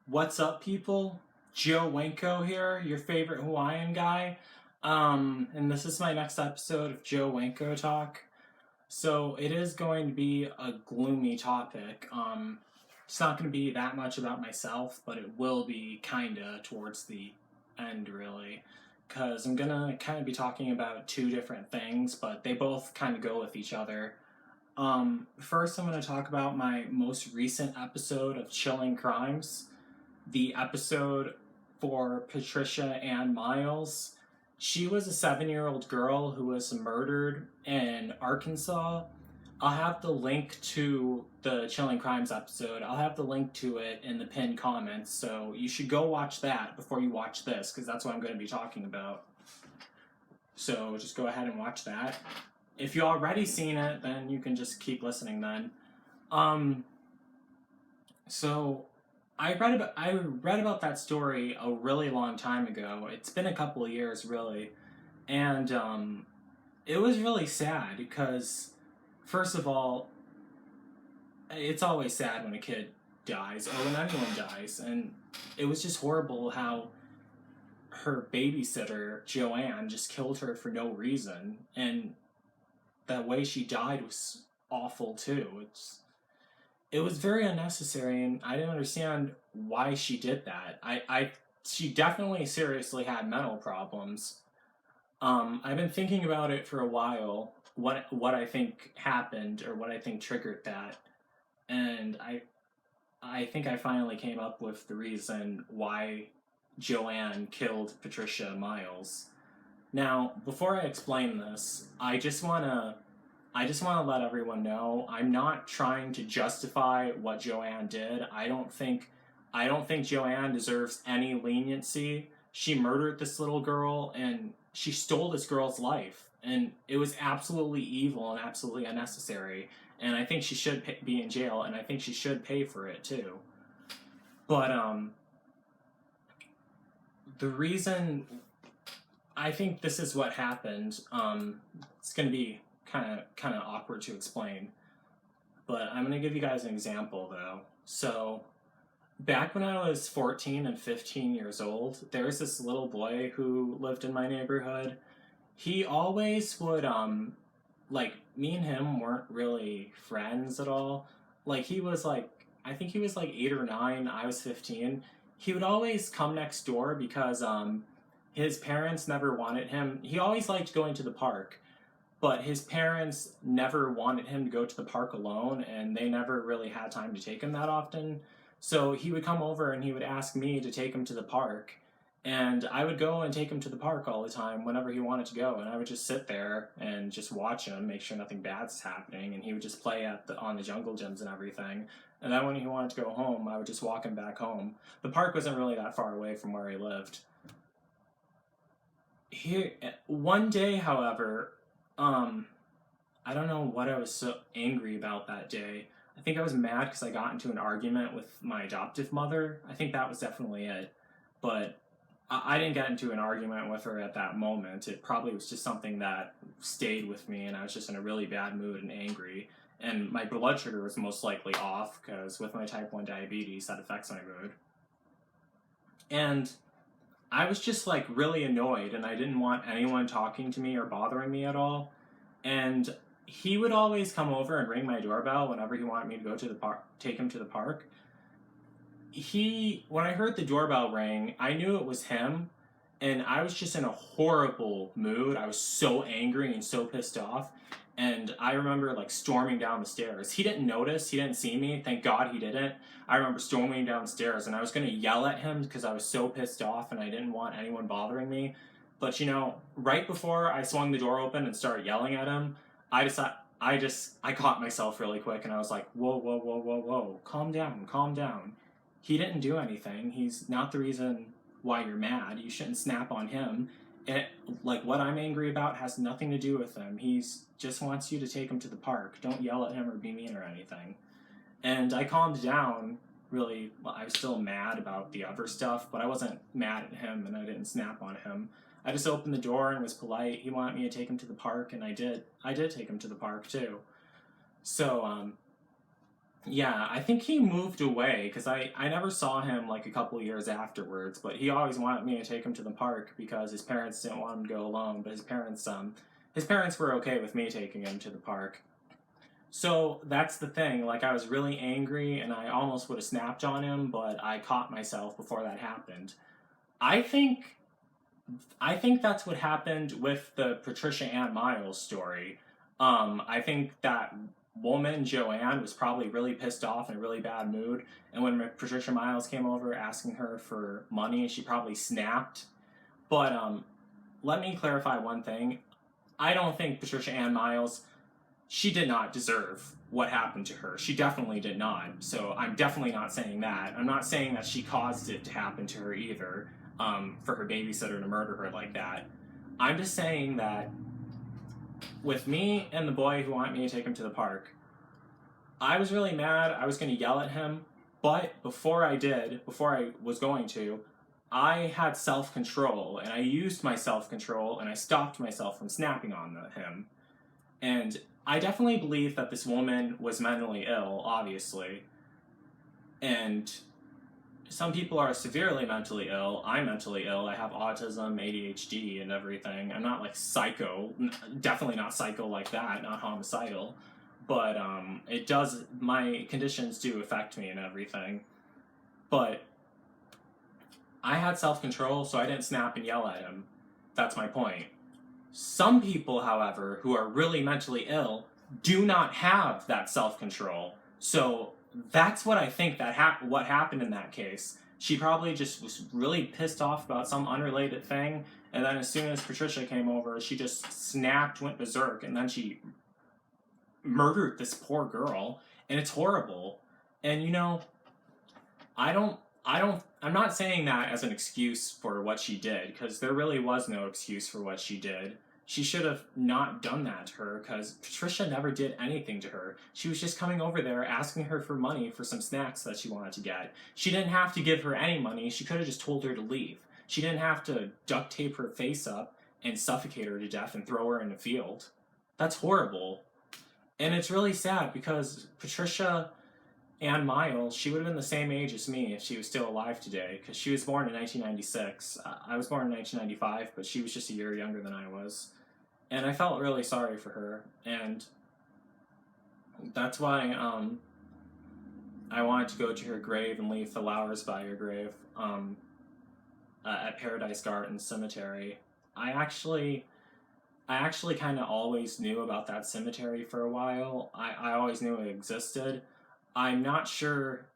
What's up, people? Joe Winko here, your favorite Hawaiian guy. And this is my next episode of Joe Winko Talk. So it is going to be a gloomy topic. It's not going to be that much about myself, but it will be kinda towards the end, really. Because I'm gonna kind of be talking about two different things, but they both kind of go with each other. First, I'm going to talk about my most recent episode of Chilling Crimes, the episode for Patricia Ann Miles. She was a 7-year-old girl who was murdered in Arkansas. I'll have the link to the Chilling Crimes episode. I'll have the link to it in the pinned comments, so you should go watch that before you watch this, because that's what I'm going to be talking about. So just go ahead and watch that. If you already seen it, then you can just keep listening then. Um, so I read about that story a really long time ago. It's been a couple of years, really, and it was really sad because, first of all, it's always sad when a kid dies or when anyone dies, and it was just horrible how her babysitter Joanne just killed her for no reason, and that way she died was awful too. It was very unnecessary, and I didn't understand why she did that. She definitely seriously had mental problems. I've been thinking about it for a while. What I think happened or what I think triggered that, and I think I finally came up with the reason why Joanne killed Patricia Miles. Now, before I explain this, I just want to let everyone know I'm not trying to justify what Joanne did. I don't think Joanne deserves any leniency. She murdered this little girl and she stole this girl's life, and it was absolutely evil and absolutely unnecessary. And I think she should be in jail, and I think she should pay for it too. But the reason I think this is what happened. It's going to be kind of awkward to explain, but I'm going to give you guys an example though. So, back when I was 14 and 15 years old, there was this little boy who lived in my neighborhood. He always would like, me and him weren't really friends at all. Like, he was like, I think he was like 8 or 9, I was 15. He would always come next door because his parents never wanted him. He always liked going to the park, but his parents never wanted him to go to the park alone, and they never really had time to take him that often. So he would come over and he would ask me to take him to the park, and I would go and take him to the park all the time whenever he wanted to go, and I would just sit there and just watch him, make sure nothing bad's happening, and he would just play on the jungle gyms and everything. And then when he wanted to go home, I would just walk him back home. The park wasn't really that far away from where he lived. Here, one day, however, um, I don't know what I was so angry about that day. I think I was mad because I got into an argument with my adoptive mother. I think that was definitely it. But I didn't get into an argument with her at that moment. It probably was just something that stayed with me, and I was just in a really bad mood and angry. And my blood sugar was most likely off because with my type 1 diabetes, that affects my mood. And I was just like really annoyed, and I didn't want anyone talking to me or bothering me at all. And he would always come over and ring my doorbell whenever he wanted me to go to the park, take him to the park. When I heard the doorbell ring, I knew it was him, and I was just in a horrible mood. I was so angry and so pissed off. And I remember like storming down the stairs. He didn't notice, he didn't see me. Thank God he didn't. I remember storming downstairs, and I was going to yell at him because I was so pissed off and I didn't want anyone bothering me. But right before I swung the door open and started yelling at him, I decided I caught myself really quick, and I was like, whoa, whoa, whoa, whoa, whoa, calm down, calm down. He didn't do anything. He's not the reason why you're mad. You shouldn't snap on him. Like, what I'm angry about has nothing to do with him. He's just wants you to take him to the park. Don't yell at him or be mean or anything. And I calmed down. Really, I was still mad about the other stuff, but I wasn't mad at him, and I didn't snap on him. I just opened the door and was polite. He wanted me to take him to the park, and I did. I did take him to the park too. So Yeah, I think he moved away because I never saw him like a couple years afterwards, but he always wanted me to take him to the park because his parents didn't want him to go alone, but his parents were okay with me taking him to the park. So that's the thing, like I was really angry and I almost would have snapped on him, but I caught myself before that happened. I think I think that's what happened with the Patricia Ann Miles story. I think that woman, Joanne, was probably really pissed off in a really bad mood. And when Patricia Miles came over asking her for money, she probably snapped. But let me clarify one thing. I don't think Patricia Ann Miles, she did not deserve what happened to her. She definitely did not. So I'm definitely not saying that. I'm not saying that she caused it to happen to her either, for her babysitter to murder her like that. I'm just saying that with me and the boy who wanted me to take him to the park, I was really mad. I was going to yell at him. But before I was going to, I had self control and I used my self control and I stopped myself from snapping on him. And I definitely believe that this woman was mentally ill, obviously. And some people are severely mentally ill. I'm mentally ill. I have autism, ADHD, and everything. I'm not like psycho, definitely not psycho like that, not homicidal. But it does, my conditions do affect me and everything. But I had self control, so I didn't snap and yell at him. That's my point. Some people, however, who are really mentally ill, do not have that self control. So that's what I think what happened in that case. She probably just was really pissed off about some unrelated thing, and then as soon as Patricia came over, she just snapped, went berserk, and then she murdered this poor girl, and it's horrible. And I'm not saying that as an excuse for what she did, because there really was no excuse for what she did. She should have not done that to her, because Patricia never did anything to her. She was just coming over there asking her for money for some snacks that she wanted to get. She didn't have to give her any money, she could have just told her to leave. She didn't have to duct tape her face up and suffocate her to death and throw her in a field. That's horrible. And it's really sad because Patricia Ann Miles, she would have been the same age as me if she was still alive today, because she was born in 1996. I was born in 1995, but she was just a year younger than I was. And I felt really sorry for her, and that's why I wanted to go to her grave and leave flowers by her grave at Paradise Garden Cemetery. I actually I actually kind of always knew about that cemetery for a while. I always knew it existed. I'm not sure.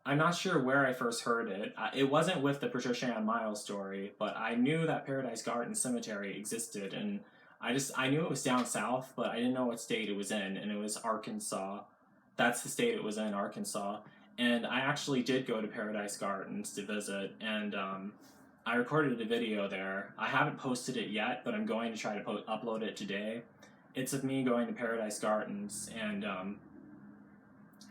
I'm not sure where I first heard it. It wasn't with the Patricia Ann Miles story, but I knew that Paradise Garden Cemetery existed, and I knew it was down south, but I didn't know what state it was in, and it was Arkansas. That's the state it was in, Arkansas. And I actually did go to Paradise Gardens to visit, and I recorded a video there. I haven't posted it yet, but I'm going to try to upload it today. It's of me going to Paradise Gardens, and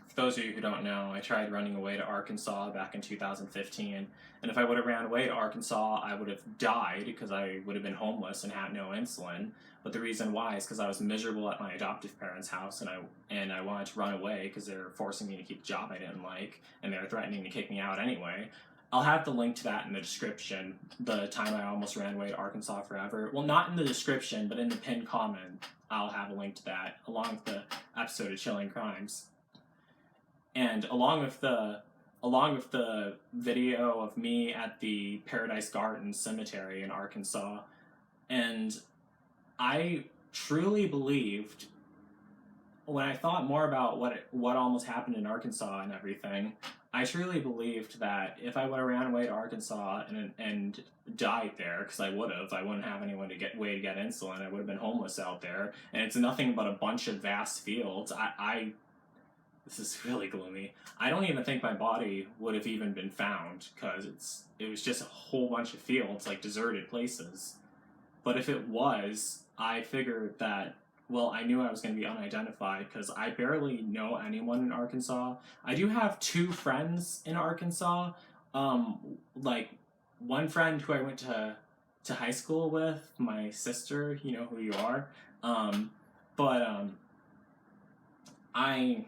for those of you who don't know, I tried running away to Arkansas back in 2015, and if I would have ran away to Arkansas, I would have died because I would have been homeless and had no insulin. But the reason why is because I was miserable at my adoptive parents' house, and I wanted to run away because they were forcing me to keep a job I didn't like, and they were threatening to kick me out anyway. I'll have the link to that in the description. The time I almost ran away to Arkansas forever. Well, not in the description, but in the pinned comment, I'll have a link to that along with the episode of Chilling Crimes. And along with the video of me at the Paradise Gardens Cemetery in Arkansas, and I truly believed when I thought more about what almost happened in Arkansas and everything, I truly believed that if I would have ran away to Arkansas and died there, because I wouldn't have anyone to get insulin. I would have been homeless out there, and it's nothing but a bunch of vast fields. This is really gloomy. I don't even think my body would have even been found because it was just a whole bunch of fields, like deserted places. But if it was, I figured that, well, I knew I was going to be unidentified because I barely know anyone in Arkansas. I do have two friends in Arkansas. Like one friend who I went to high school with, my sister, you know who you are. But I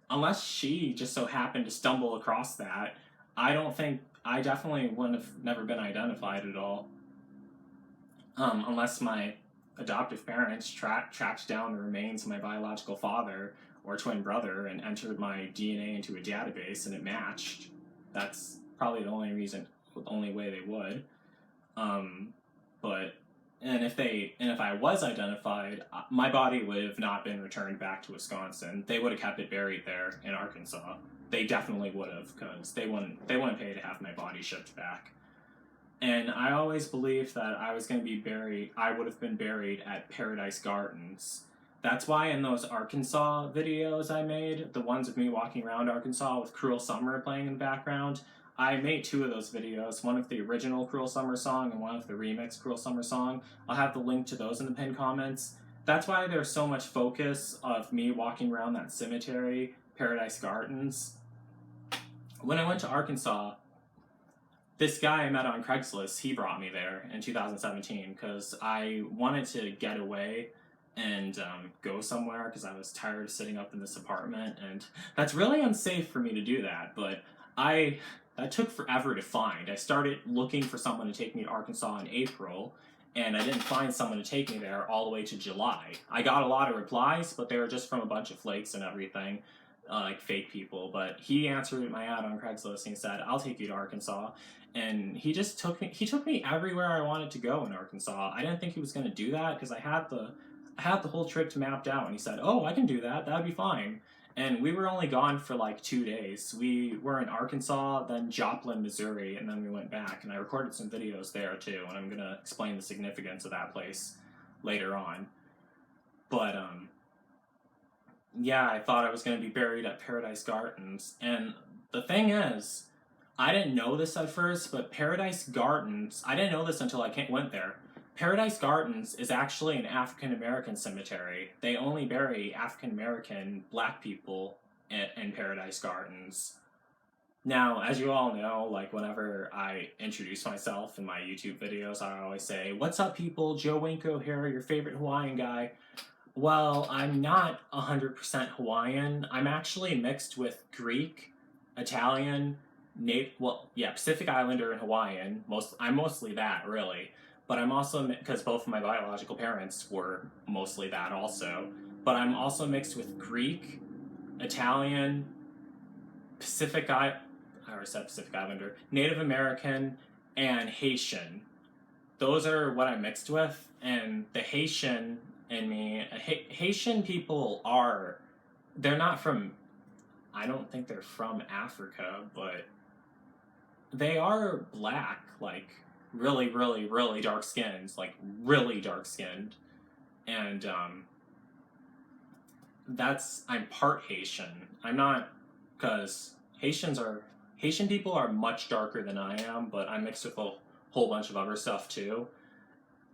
unless she just so happened to stumble across that, I definitely wouldn't have never been identified at all. Unless my adoptive parents tracked down the remains of my biological father or twin brother and entered my DNA into a database and it matched. That's probably the only way they would. Um, but and if I was identified, my body would have not been returned back to Wisconsin. They would have kept it buried there in Arkansas. They definitely would have, because they wouldn't pay to have my body shipped back. And I always believed that I was going to be buried. I would have been buried at Paradise Gardens. That's why in those Arkansas videos I made, the ones of me walking around Arkansas with Cruel Summer playing in the background, I made two of those videos, one of the original Cruel Summer song and one of the remix Cruel Summer song. I'll have the link to those in the pinned comments. That's why there's so much focus of me walking around that cemetery, Paradise Gardens. When I went to Arkansas, this guy I met on Craigslist, he brought me there in 2017 because I wanted to get away and go somewhere because I was tired of sitting up in this apartment, and that's really unsafe for me to do that. But I that took forever to find. I started looking for someone to take me to Arkansas in April, and I didn't find someone to take me there all the way to July. I got a lot of replies, but they were just from a bunch of flakes and everything. Like fake people, but he answered my ad on Craigslist and he said, "I'll take you to Arkansas." And he just took me. He took me everywhere I wanted to go in Arkansas. I didn't think he was going to do that because I had the whole trip mapped out. And he said, "Oh, I can do that. That'd be fine." And we were only gone for like 2 days. We were in Arkansas, then Joplin, Missouri, and then we went back. And I recorded some videos there too. And I'm gonna explain the significance of that place later on. But yeah, I thought I was going to be buried at Paradise Gardens. And the thing is, I didn't know this at first, but Paradise Gardens, I didn't know this until went there. Paradise Gardens is actually an African American cemetery. They only bury African American black people in Paradise Gardens. Now, as you all know, like whenever I introduce myself in my YouTube videos, I always say, "What's up, people? Joe Winko here, your favorite Hawaiian guy." Well, I'm not 100% Hawaiian. I'm actually mixed with Greek, Italian, Pacific Islander and Hawaiian. I'm mostly that, really. But I'm also, because both of my biological parents were mostly that also. But I'm also mixed with Greek, Italian, I already said Pacific Islander, Native American, and Haitian. Those are what I'm mixed with. And the Haitian in me, Haitian people they're not from, I don't think they're from Africa, but they are black, like really, really, really dark skinned, like really dark skinned. And I'm part Haitian. I'm not, because Haitian people are much darker than I am, but I'm mixed with a whole bunch of other stuff too.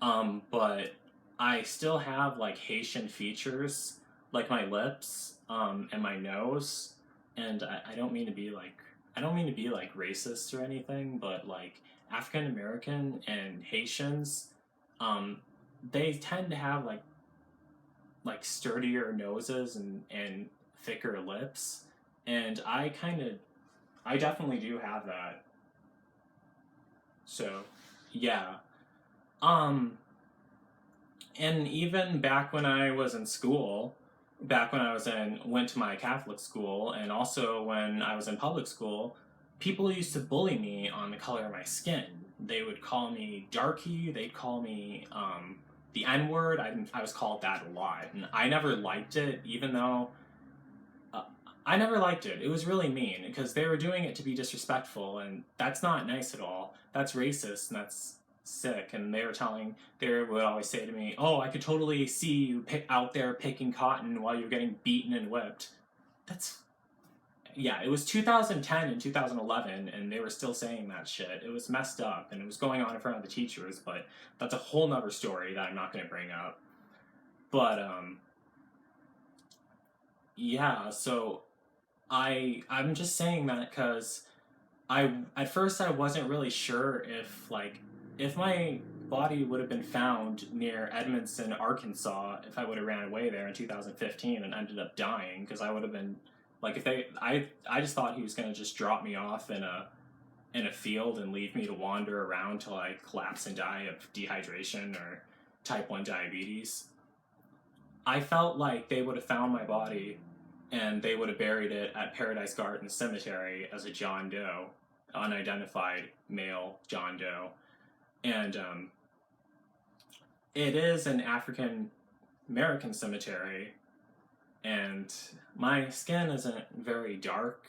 But I still have like Haitian features, like my lips, and my nose. And I don't mean to be like racist or anything, but like African American and Haitians, um, they tend to have like sturdier noses and thicker lips, and I definitely do have that. So, yeah. Um, and even back when I was in school, back when went to my Catholic school, and also when I was in public school, people used to bully me on the color of my skin. They would call me darky. They'd call me the N word. I was called that a lot, and I never liked it, even though I never liked it. It was really mean because they were doing it to be disrespectful, and that's not nice at all. That's racist, and that's sick. And they would always say to me, "Oh, I could totally see you out there picking cotton while you're getting beaten and whipped." That's Yeah. It was 2010 and 2011, and they were still saying that shit. It was messed up, and it was going on in front of the teachers. But that's a whole nother story that I'm not going to bring up. But yeah. So I'm just saying that because at first I wasn't really sure if my body would have been found near Edmondson, Arkansas, if I would have ran away there in 2015 and ended up dying, because I would have been Like if I just thought he was gonna just drop me off in a field and leave me to wander around till I collapse and die of dehydration or type 1 diabetes. I felt like they would have found my body and they would have buried it at Paradise Garden Cemetery as a John Doe, unidentified male John Doe. And it is an African American cemetery, and my skin isn't very dark,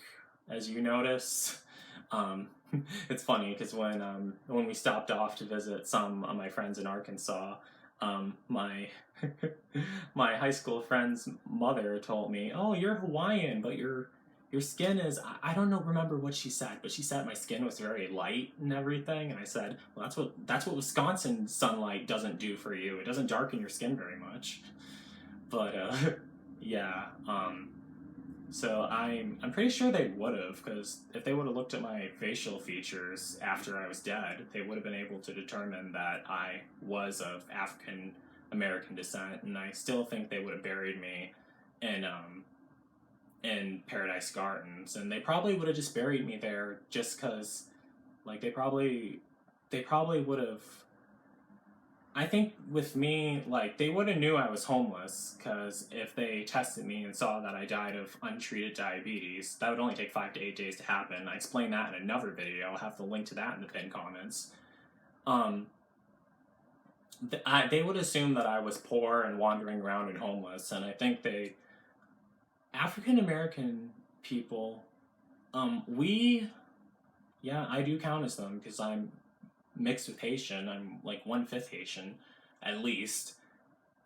as you notice. Um, it's funny because when we stopped off to visit some of my friends in Arkansas, my my high school friend's mother told me, "Oh, you're Hawaiian, but your skin is." I don't know, remember what she said, but she said my skin was very light and everything, and I said, "Well, that's what Wisconsin sunlight doesn't do for you. It doesn't darken your skin very much." But yeah. So I'm pretty sure they would have, because if they would have looked at my facial features after I was dead, they would have been able to determine that I was of African American descent, and I still think they would have buried me in Paradise Gardens, and they probably would have just buried me there just because, like, they probably would have. I think with me, like, they would have knew I was homeless, because if they tested me and saw that I died of untreated diabetes, that would only take 5 to 8 days to happen. I explained that in another video. I'll have the link to that in the pinned comments. They would assume that I was poor and wandering around and homeless, and I think African American people, yeah, I do count as them, because I'm mixed with Haitian. I'm like 1/5 Haitian, at least.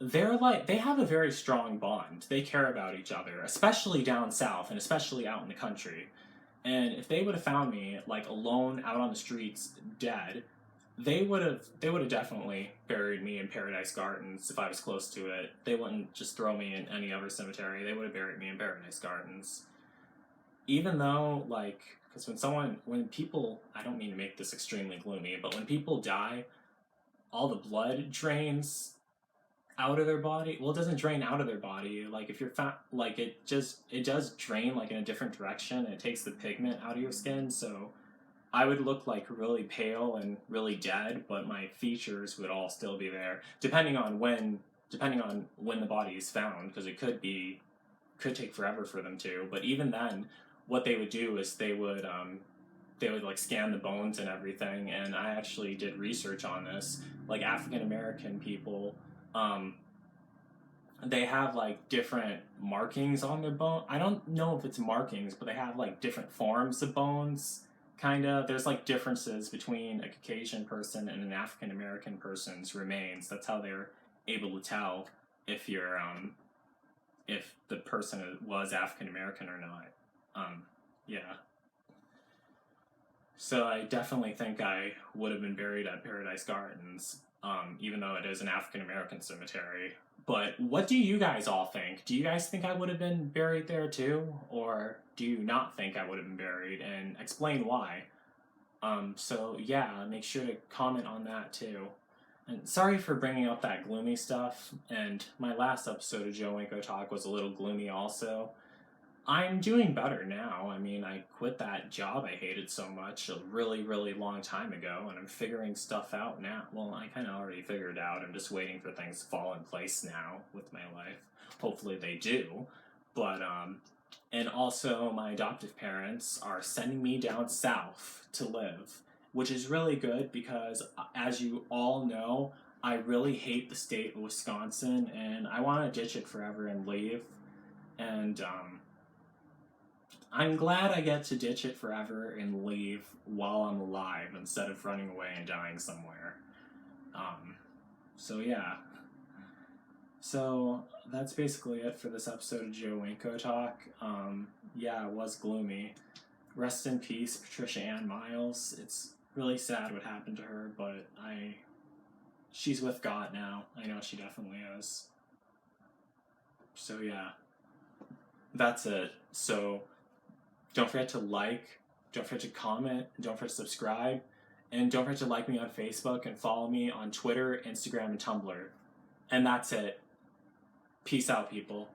They have a very strong bond. They care about each other, especially down south and especially out in the country. And if they would have found me like alone out on the streets, dead, they would have definitely buried me in Paradise Gardens if I was close to it. They wouldn't just throw me in any other cemetery. They would have buried me in Paradise Gardens. Even though, like, because when people, I don't mean to make this extremely gloomy, but when people die, all the blood drains out of their body. Well, it doesn't drain out of their body. Like, if you're fat, like, it does drain, like, in a different direction, and it takes the pigment out of your skin, so I would look, like, really pale and really dead, but my features would all still be there, depending on when the body is found, because it could take forever for them to. But even then, what they would do is they would like scan the bones and everything. And I actually did research on this. Like, African American people, they have like different markings on their bone. I don't know if it's markings, but they have like different forms of bones. Kind of. There's like differences between a Caucasian person and an African American person's remains. That's how they're able to tell if if the person was African American or not. Yeah. So I definitely think I would have been buried at Paradise Gardens, even though it is an African American cemetery. But what do you guys all think? Do you guys think I would have been buried there too? Or do you not think I would have been buried? And explain why. So yeah, make sure to comment on that too. And sorry for bringing up that gloomy stuff, and my last episode of Joe Winko Talk was a little gloomy also. I'm doing better now. I mean, I quit that job I hated so much a really, really long time ago, and I'm figuring stuff out now. Well, I kind of already figured out. I'm just waiting for things to fall in place now with my life. Hopefully they do. But, and also my adoptive parents are sending me down south to live, which is really good because, as you all know, I really hate the state of Wisconsin, and I want to ditch it forever and leave. And, I'm glad I get to ditch it forever and leave while I'm alive instead of running away and dying somewhere. So yeah. So that's basically it for this episode of Joe Winko Talk. Yeah, it was gloomy. Rest in peace, Patricia Ann Miles. It's really sad what happened to her, but she's with God now. I know she definitely is. So yeah. That's it. So don't forget to like, don't forget to comment, don't forget to subscribe, and don't forget to like me on Facebook and follow me on Twitter, Instagram, and Tumblr. And that's it. Peace out, people.